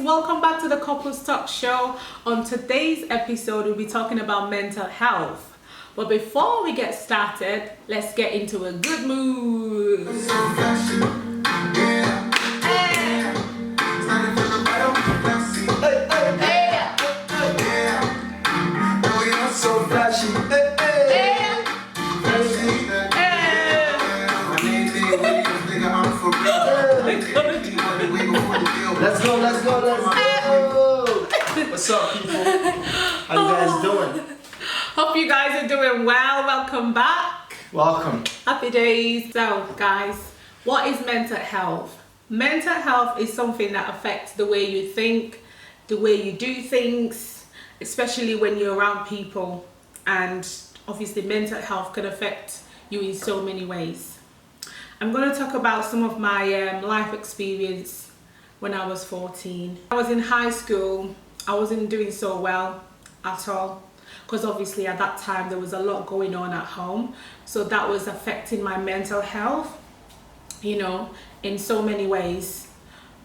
welcome back to the Couples Talk Show. On today's episode, we'll be talking about mental health. But before we get started, let's get into a good mood. Let's go. What's up, people? How you guys doing? Hope you guys are doing well. Welcome back. Welcome. Happy days. So, guys, what is mental health? Mental health is something that affects the way you think, the way you do things, especially when you're around people. And obviously, mental health can affect you in so many ways. I'm going to talk about some of my life experience when I was 14. I was in high school. I wasn't doing so well at all because obviously at that time there was a lot going on at home, so that was affecting my mental health, you know, in so many ways.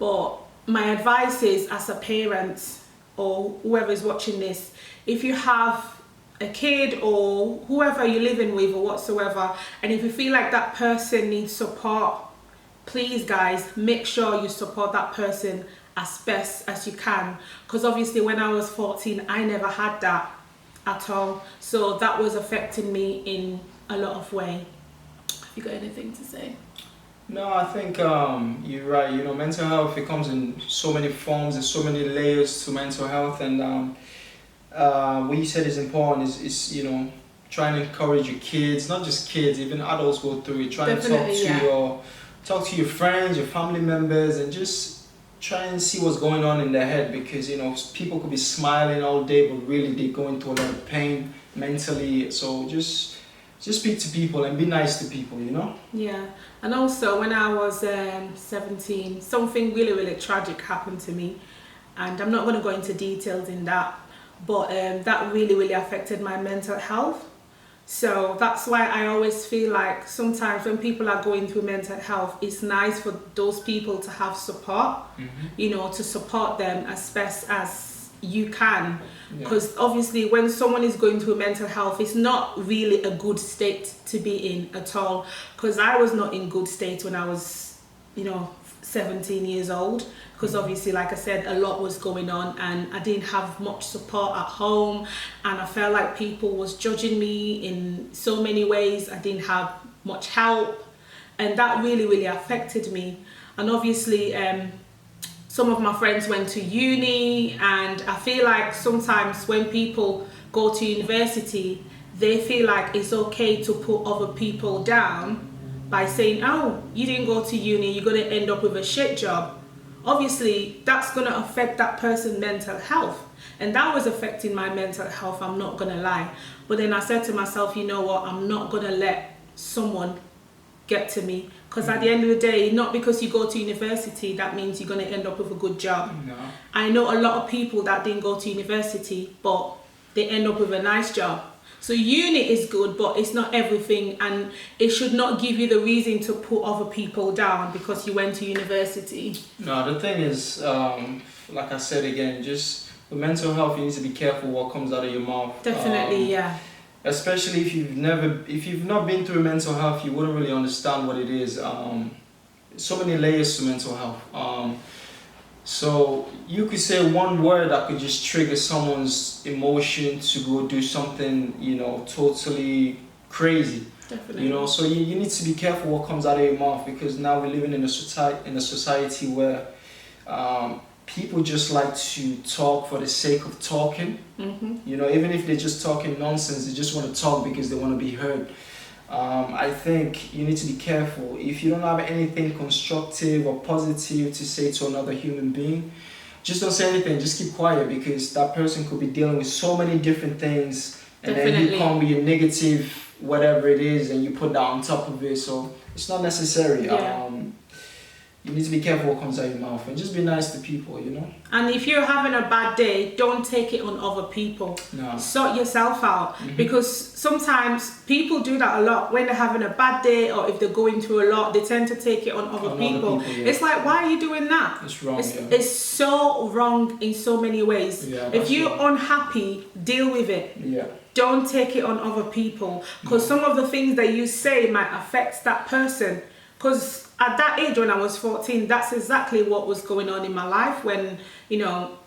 But my advice is, as a parent or whoever is watching this, if you have a kid or whoever you're living with or whatsoever, and if you feel like that person needs support, please guys, make sure you support that person as best as you can, because obviously when I was 14 I never had that at all, so that was affecting me in a lot of way. Have you got anything to say? No, I think you're right. You know, mental health, it comes in so many forms and so many layers to mental health, and what you said is important is you know, trying to encourage your kids, not just kids, even adults go through it. Trying to talk to your friends, your family members, and just try and see what's going on in their head, because you know, people could be smiling all day but really they're going through a lot of pain mentally. So just speak to people and be nice to people, you know. Yeah. And also when I was 17, something really tragic happened to me, and I'm not going to go into details in that, but that really affected my mental health. So that's why I always feel like sometimes when people are going through mental health, it's nice for those people to have support, you know, to support them as best as you can. Because obviously when someone is going through mental health, it's not really a good state to be in at all. Because I was not in good state when I was, you know, 17 years old, because obviously, like I said, a lot was going on and I didn't have much support at home, and I felt like people was judging me in so many ways. I didn't have much help, and that really affected me. And obviously some of my friends went to uni, and I feel like sometimes when people go to university, they feel like it's okay to put other people down by saying, oh, you didn't go to uni, you're going to end up with a shit job. Obviously, that's going to affect that person's mental health. And that was affecting my mental health, I'm not going to lie. But then I said to myself, you know what, I'm not going to let someone get to me. Because at the end of the day, not because you go to university, that means you're going to end up with a good job. No. I know a lot of people that didn't go to university, but they end up with a nice job. So uni is good, but it's not everything, and it should not give you the reason to put other people down because you went to university. No, the thing is, like I said again, just with mental health, you need to be careful what comes out of your mouth. Definitely, yeah. Especially if you've not been through mental health, you wouldn't really understand what it is. So many layers to mental health. So you could say one word that could just trigger someone's emotion to go do something, you know, totally crazy. Definitely. You know, so you need to be careful what comes out of your mouth, because now we're living in a society where people just like to talk for the sake of talking. You know, even if they're just talking nonsense, they just want to talk because they want to be heard. I think you need to be careful. If you don't have anything constructive or positive to say to another human being, just don't say anything, just keep quiet, because that person could be dealing with so many different things, and then you come with your negative whatever it is and you put that on top of it, so it's not necessary. you need to be careful what comes out of your mouth and just be nice to people, you know. And if you're having a bad day, don't take it on other people. No. Sort yourself out. Because sometimes people do that a lot. When they're having a bad day or if they're going through a lot, they tend to take it on other people. Yeah. It's like, why are you doing that? It's wrong. It's so wrong in so many ways. Yeah, if you're unhappy, deal with it. Yeah. Don't take it on other people, because some of the things that you say might affect that person. Because at that age, when I was 14, that's exactly what was going on in my life, when, you know,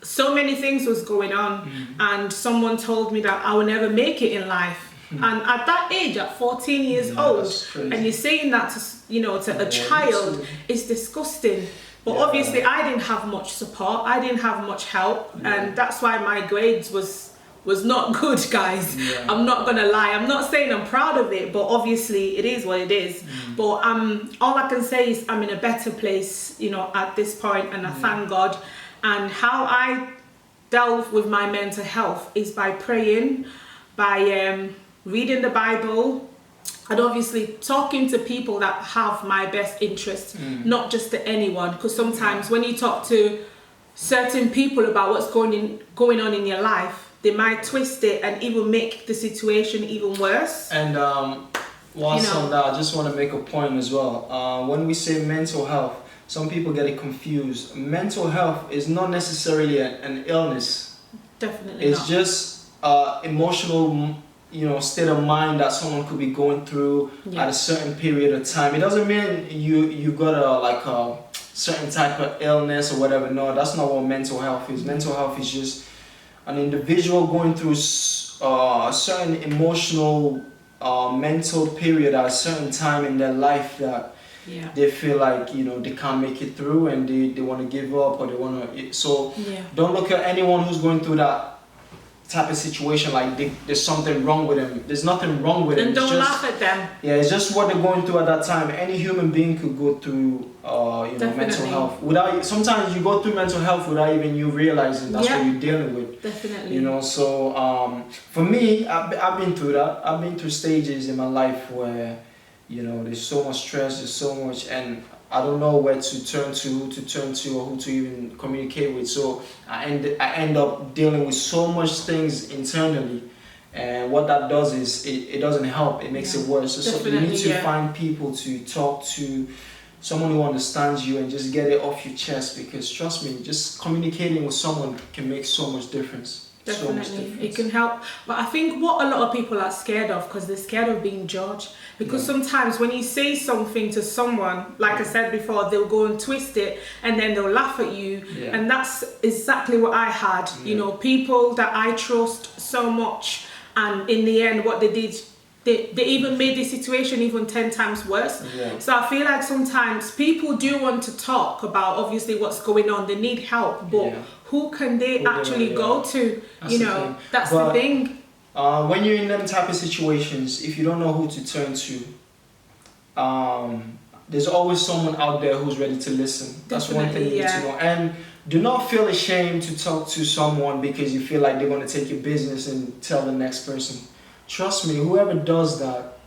so many things was going on, and someone told me that I would never make it in life. And at that age, at 14 years old, and you're saying that to, you know, to a child, it's disgusting. But obviously I didn't have much support, I didn't have much help, and that's why my grades was not good, guys. I'm not gonna lie. I'm not saying I'm proud of it, but obviously it is what it is. But all I can say is I'm in a better place, you know, at this point, and I thank God. And how I dealt with my mental health is by praying, by reading the Bible, and obviously talking to people that have my best interest, not just to anyone. Because sometimes when you talk to certain people about what's going on in your life, they might twist it and even make the situation even worse. And whilst on that, I just want to make a point as well. When we say mental health, some people get it confused. Mental health is not necessarily an illness. Definitely it's not. Just emotional, you know, state of mind that someone could be going through at a certain period of time. It doesn't mean you got a certain type of illness or whatever. No, that's not what mental health is. Mental health is just an individual going through a certain emotional, mental period at a certain time in their life that they feel like, you know, they can't make it through, and they want to give up, or they want to. So don't look at anyone who's going through that type of situation like there's something wrong with them. There's nothing wrong with them. And don't laugh at them. Yeah, it's just what they're going through at that time. Any human being could go through, mental health. Sometimes you go through mental health without even you realizing that's what you're dealing with. Definitely. You know, so for me, I've been through that. I've been through stages in my life where, you know, there's so much stress, there's so much, and I don't know where to turn to, who to turn to, or who to even communicate with. So I end up dealing with so much things internally, and what that does is it doesn't help. It makes it worse. So you need to find people to talk to, someone who understands you, and just get it off your chest. Because trust me, just communicating with someone can make so much difference. Definitely, it can help. But I think what a lot of people are scared of, because they're scared of being judged. Because sometimes when you say something to someone, like I said before, they'll go and twist it, and then they'll laugh at you. And that's exactly what I had. You know, people that I trust so much, and in the end, what they did, they even made the situation even 10 times worse. So I feel like sometimes people do want to talk about obviously what's going on. They need help, but who can they actually go to? That's you know, that's the thing. When you're in them type of situations, if you don't know who to turn to, there's always someone out there who's ready to listen. That's one thing you need to know. And do not feel ashamed to talk to someone because you feel like they're going to take your business and tell the next person. Trust me, whoever does that,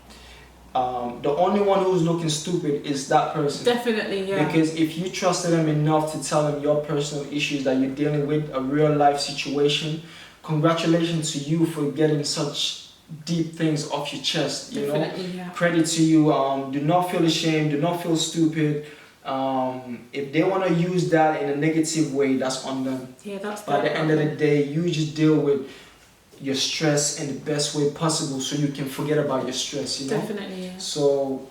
the only one who's looking stupid is that person. Definitely, Because if you trusted them enough to tell them your personal issues that you're dealing with, a real life situation, congratulations to you for getting such deep things off your chest. You know, credit to you. Do not feel ashamed. Do not feel stupid. If they want to use that in a negative way, that's on them. That's. But at the end of the day, you just deal with your stress in the best way possible, so you can forget about your stress. You know. Definitely. So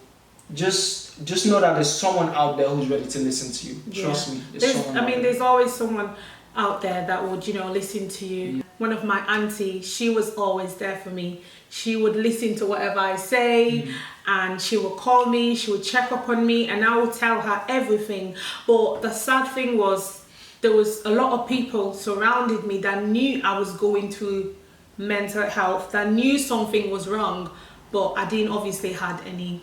just know that there's someone out there who's ready to listen to you. Trust me. There's always someone out there that would, you know, listen to you. One of my aunties, she was always there for me. She would listen to whatever I say, and she would call me, she would check up on me, and I would tell her everything. But the sad thing was, there was a lot of people surrounded me that knew I was going through mental health, that knew something was wrong, but I didn't obviously had any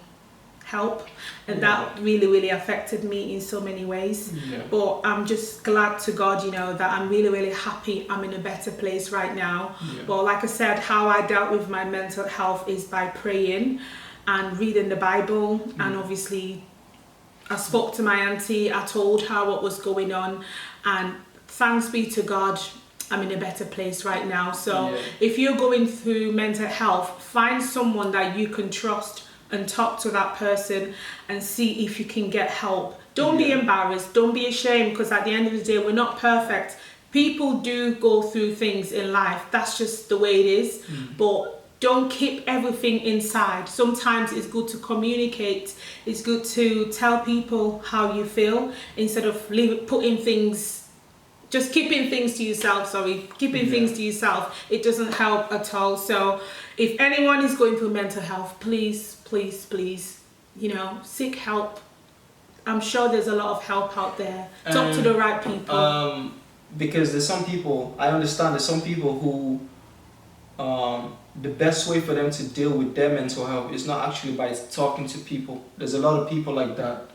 help, and that really affected me in so many ways. But I'm just glad to God, you know, that I'm really happy I'm in a better place right now. But like I said, how I dealt with my mental health is by praying and reading the Bible, and obviously I spoke to my auntie, I told her what was going on, and thanks be to God, I'm in a better place right now. So if you're going through mental health, find someone that you can trust and talk to that person and see if you can get help. Don't be embarrassed, don't be ashamed, because at the end of the day, we're not perfect. People do go through things in life. That's just the way it is. But don't keep everything inside. Sometimes it's good to communicate. It's good to tell people how you feel instead of just keeping things to yourself. Keeping things to yourself. It doesn't help at all. So if anyone is going through mental health, please, seek help. I'm sure there's a lot of help out there. Talk to the right people. Because there's some people, I understand there's some people who the best way for them to deal with their mental health is not actually by talking to people. There's a lot of people like that.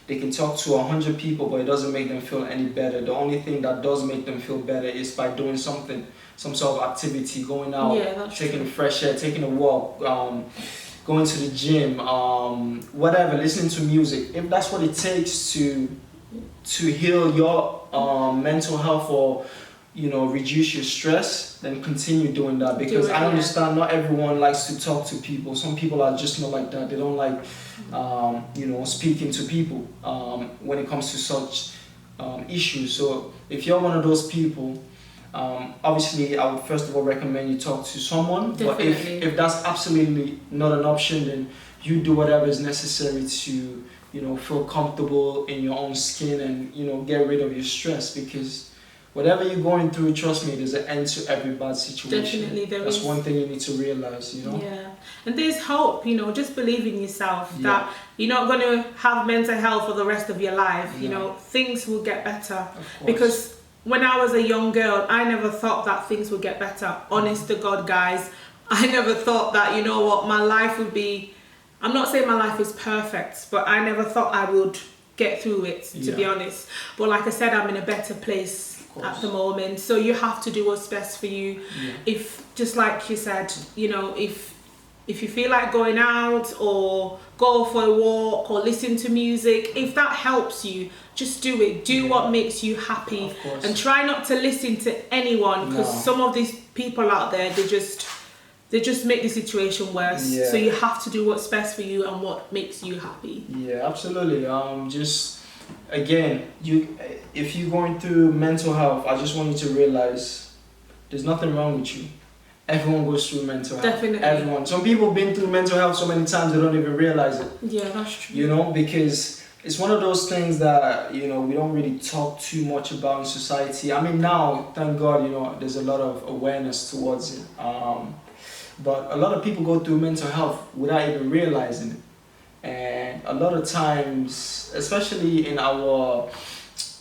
They can talk to 100 people, but it doesn't make them feel any better. The only thing that does make them feel better is by doing something, some sort of activity, going out, taking the fresh air, taking a walk, going to the gym, whatever, listening to music. If that's what it takes to heal your mental health or reduce your stress, then continue doing that, because I understand not everyone likes to talk to people. Some people are just not like that. They don't like speaking to people when it comes to such issues. So if you're one of those people, obviously I would first of all recommend you talk to someone. Definitely. But if that's absolutely not an option, then you do whatever is necessary to feel comfortable in your own skin and get rid of your stress, because whatever you're going through, trust me, there's an end to every bad situation. Definitely, that's one thing you need to realize, Yeah, and there's hope, just believe in yourself that you're not going to have mental health for the rest of your life. Things will get better. Because when I was a young girl, I never thought that things would get better. Honest to God, guys, I never thought that, my life would be, I'm not saying my life is perfect, but I never thought I would get through it, to be honest. But like I said, I'm in a better place at the moment, so you have to do what's best for you. If, just like you said, if you feel like going out or go for a walk or listen to music, if that helps you, just do it. Do what makes you happy, and try not to listen to anyone, because some of these people out there, they just make the situation worse. So you have to do what's best for you and what makes you happy. Absolutely. Again, if you're going through mental health, I just want you to realize there's nothing wrong with you. Everyone goes through mental health. Definitely. Everyone. Some people have been through mental health so many times they don't even realize it. Yeah, that's true. Because it's one of those things that, we don't really talk too much about in society. I mean, now, thank God, there's a lot of awareness towards it. But a lot of people go through mental health without even realizing it. And a lot of times, especially in our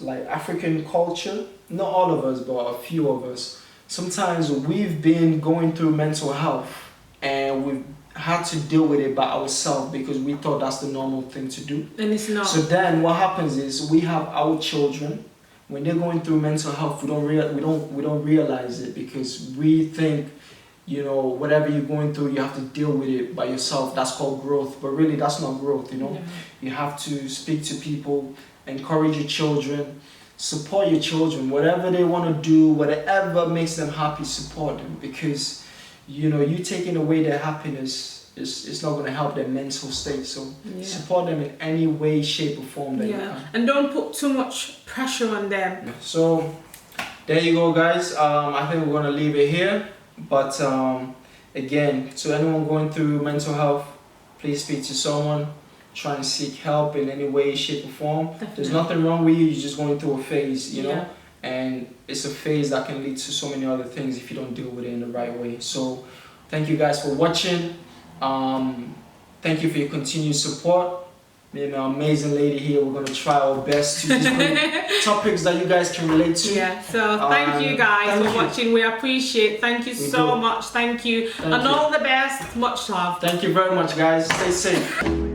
African culture, not all of us, but a few of us, sometimes we've been going through mental health and we've had to deal with it by ourselves because we thought that's the normal thing to do. And it's not. So then what happens is we have our children, when they're going through mental health, we don't realize it, because we think whatever you're going through, you have to deal with it by yourself. That's called growth. But really, that's not growth, You have to speak to people, encourage your children, support your children. Whatever they want to do, whatever makes them happy, support them. Because, you taking away their happiness, it's not going to help their mental state. So support them in any way, shape or form that you can. And don't put too much pressure on them. So, there you go, guys. I think we're going to leave it here. But again, to anyone going through mental health, please speak to someone. Try and seek help in any way, shape or form. Definitely. There's nothing wrong with you. You're just going through a phase, and it's a phase that can lead to so many other things if you don't deal with it in the right way. So thank you guys for watching. Thank you for your continued support. Me and my amazing lady here, we're going to try our best to just bring topics that you guys can relate to. So thank you guys for watching. We appreciate. Thank you so much. Thank you. And all the best. Much love. Thank you very much, guys. Stay safe.